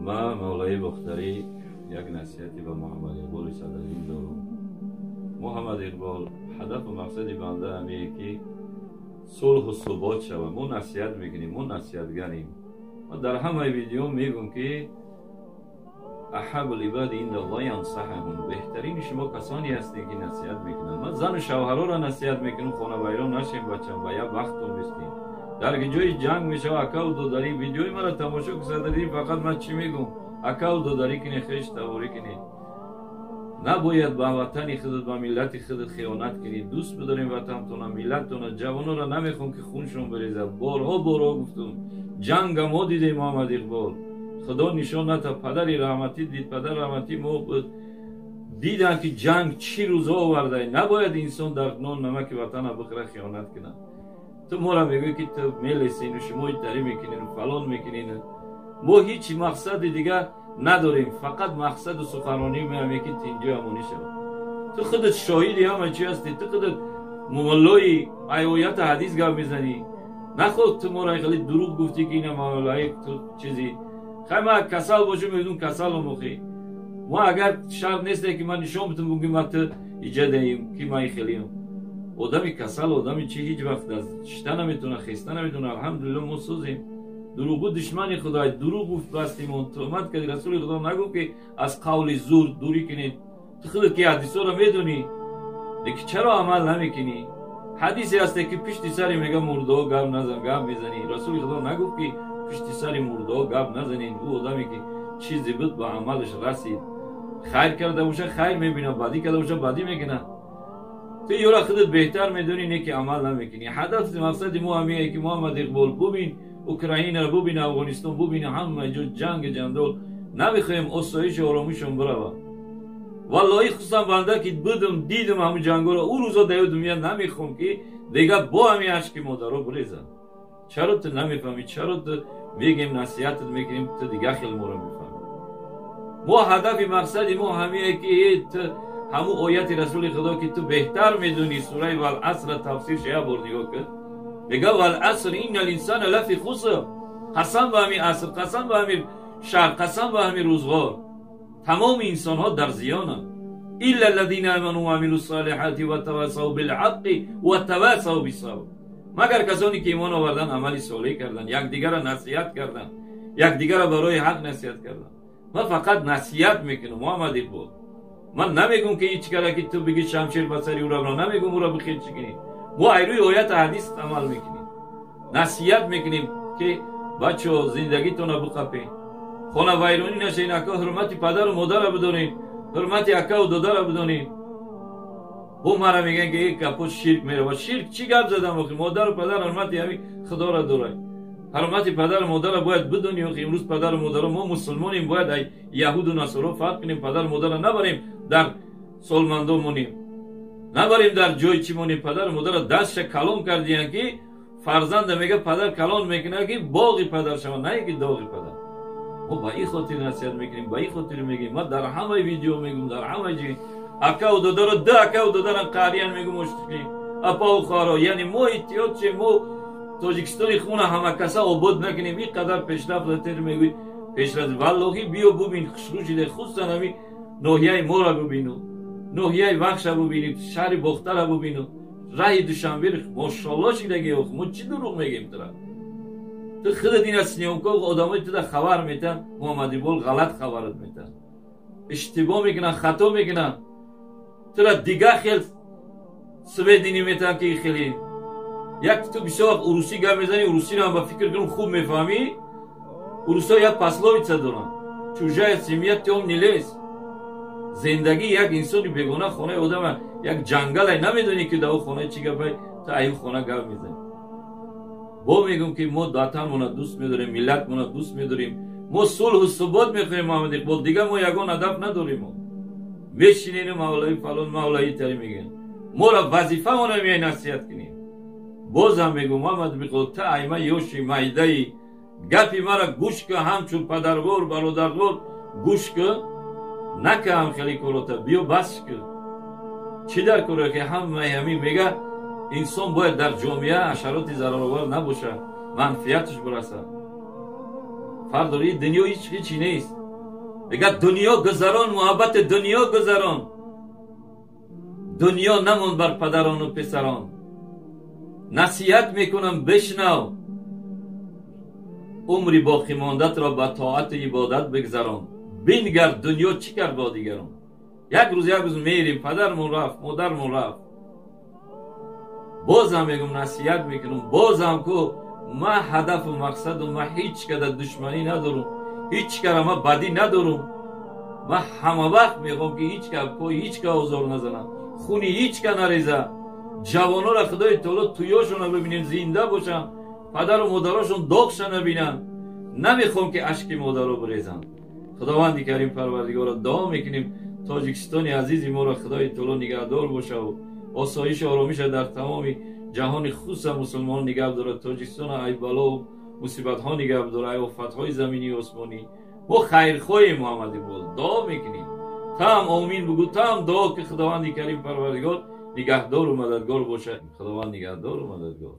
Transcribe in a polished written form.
ما مولای بختری یک نصیحتی به محمد اقبال صدرین دارم. محمد اقبال هدف و مقصد بنده همیه که صلح و ثبات شود. ما نصیحت میکنیم، ما نصیحتگریم. و در همه ویدیو میگم که احب العباد عند الله انصحهم. بهترین شما کسانی هستید که نصیحت میکنن. من زن و شوهرها را نصیحت میکنم خانه ویران نشین بچم و یا وقتتون بستین. در جای جنگ میشه اکا و دوداری ویدیوی مرا تماشا کردید فقط من چی میگم اکا و دوداری کنی خیش تاوری کنی. نباید با وطن خودت با ملت خودت خیانت کنی. دوست بداریم وطنتون ملتتون. جوانان را نمیخوام که خونشون بریزه. بارها گفتم جنگ ما دیدیم محمد اقبال. خدا نشان نده پدری رحمتی دید. پدر رحمتی ما دیدن که جنگ چی روزا آورده. نباید انسان در نان نمک وطن بخره خیانت کنه. تو ما را میگوی که تو میلسین و شما ایتاری میکنین و فلان میکنین. ما هیچ مقصد دیگه نداریم. فقط مقصد و سخنرانی میگم که اینجا همونی شد. تو خودت شاهدی همه چی هستی. تو خودت مولای آیات حدیث گفت میزنی. نخود تو ما را خیلی دروغ گفتی که این مولای تو چیزی خیلی ما کسال باشم میدون کسال رو مخی. ما اگر شرط نیسته که من نشون بتون بگیم ما تو ایجاد دهیم که ما خیلیم. آدمی کسال آدمی چی هیچ وقت از شتن نمیتونه خیستن نمیتونه. الحمدلله ما سوزیم. دروغ دشمن خدای دروغ گفت بستیم اون تهمت کردی. رسول خدا نگفت که از قول زور دوری کنید. تو خودت که حدیثا رو میدونی دیگه چرا عمل نمیکنی؟ حدیثی هست که پشت سر میگه مرده ها گپ نزن گپ میزنی. رسول خدا نگفت که پشت سر مرده ها گپ نزنین. او آدمی که چیزی بود با عملش رسید. خیر کرده باشه خیر میبینه، بدی کرده باشه بدی میکنه. تو یورا خودت بهتر میدونی نه که عمل نمیکنی. هدف مقصد ما همیه که محمد اقبال ببین اوکراین رو ببین، افغانستان ببین، همه جو جنگ جندول نمیخوایم آسایش و آرامشون بره. والله خصوصا بنده که بودم دیدم همون جنگا رو اون روزا در دنیا نمیخوام که دیگه با همین اشک مادرها بریزن. چرا تو نمیفهمی؟ چرا تو میگیم نصیحتت میکنیم تو دیگه خیلی ما رو میفهمی؟ ما هدف مقصد ما همیه که همون آیت رسول خدا که تو بهتر میدونی سوره والعصر تفسیر شیا بردی که میگه والعصر این الانسان لفی خسر. قسم به همین عصر، قسم به همین شب، قسم به همین روزگار تمام انسان ها در زیانند. الا الذين امنوا وعملوا الصالحات وتواصوا بالحق وتواصوا بالصبر. مگر کسانی که ایمان آوردن عمل صالح کردن، یکدیگر را نصیحت کردن، یکدیگر را برای حق نصیحت کردن. من فقط نصیحت میکنم محمد اقبال. من نمیگم که هیچ کاری که تو بگی شمشیر بسری او را نمیگم او را بخیر چکنی. ما ایروی آیت حدیث عمل میکنیم. نصیحت میکنیم که بچه‌ها زندگیتون رو بخپین. خانه ویرانی نشین. اکا حرمت پدر و مادر رو بدونین، حرمت اکا و دادر رو بدونین. با مرا میگن که یک کپوت شرک میره. و شرک چی گپ زدم آخه؟ مادر و پدر حرمت همین خدا را داره. حرمت پدر و مادر را باید بدونی. آخه امروز پدر و مادر ما مسلمانیم، باید یهود و نصارا فرق کنیم. پدر و مادر را نبریم در سالمندو مونیم، نبریم در جای چی مونیم. پدر و مادر را دستش کلان کردین که فرزند میگه پدر کلان میکنه که باغی پدر شما، نه که داغی پدر. ما با این خاطر نصیحت میکنیم، با این خاطر میگیم. ما در همه ویدیو میگم، در همه جای اکا و دادر ده اکا و دادر قاریان میگم مشتکی اپا و خارا. یعنی ما احتیاط چه ما تاجیکستان خونه همه کسا آباد نکنیم. این قدر پیشرفت داتر میگوی پیشرفت. والله بیا ببین خشروشی ده خصوصا همی ناحیه ما را ببینو، ناحیه وخش را ببینیم، شهر باختر را ببینو، راه دوشنبه ماشاءالله شیدگی آخ. ما چی دروغ میگیم ترا؟ تو خودت این از نیامکا آدمای تو خبر میتن محمد اقبال غلط خبرت میتن، اشتباه میکنن، خطا میکنن. تو دیگه خیلی سویدینی میتن که خیلی یک تو بسیار روسی گپ میزنی، روسی رو هم با فکر کنم خوب میفهمی. روسا یک پاسلویتسا دارن چوجای سمیت هم نیلیست. زندگی یک انسانی بگونه خونه آدم یک جنگل نمیدونی که در خونه چی گپه تا این خونه گپ میزنی. با میگم که ما وطنمون دوست میداریم، ملتمون دوست میداریم. ما صلح و ثبات میخوایم محمد اقبال. دیگه ما یگان هدف نداریم. میشینیم مولای فلان مولای تری میگن. ما را وظیفه مون میای نصیحت کنیم. بازم میگم محمد اقبال تا ایمه یوشی مایدای گپی مرا گوش که همچون پدرگور برادرگور گوش که نکه هم خیلی کلوتا بیو بس که چی در کنه که همه همین میگه انسان باید در جامعه حشرات ضررآور نباشه، منفعتش برسه. فرق داره. دنیا هیچی نیست. دیگه دنیا گذران، محبت دنیا گذران. دنیا نمون بر پدران و پسران. نصیحت میکنم بشنو، عمری باقی ماندت را به طاعت عبادت بگذران. بینگر دنیا چی کرد با دیگران. یک روز میریم، پدرمون رفت، مادرمون رفت، بازم میگم نصیحت میکنم، بازم که ما هدف و مقصد و ما هیچ کده دشمنی ندارم، هیچ کده ما بدی ندارم. ما همه وقت میگم که هیچ که آزار نزنم، خونی هیچ که نریزه. جوانا را خدای تعالی تویاشون رو ببینین زنده باشن، پدر و مادراشون داغش نبینن. نمیخوام که اشک مادر رو بریزن. خداوند کریم پروردگار را دعا میکنیم تاجیکستان عزیز ما را خدای تعالی نگهدار باشه و آسایش و آرامش در تمام جهان خصوصا مسلمان نگه داره. تاجیکستان ای بلا و مصیبت ها نگه داره، ای آفت های زمینی و آسمانی. ما خیرخواه محمد اقبال دعا میکنیم. تام آمین بگو، تام دعا که خداوند کریم پروردگار نگهدار و مددگار باشه. خداوند نگهدار و مددگار.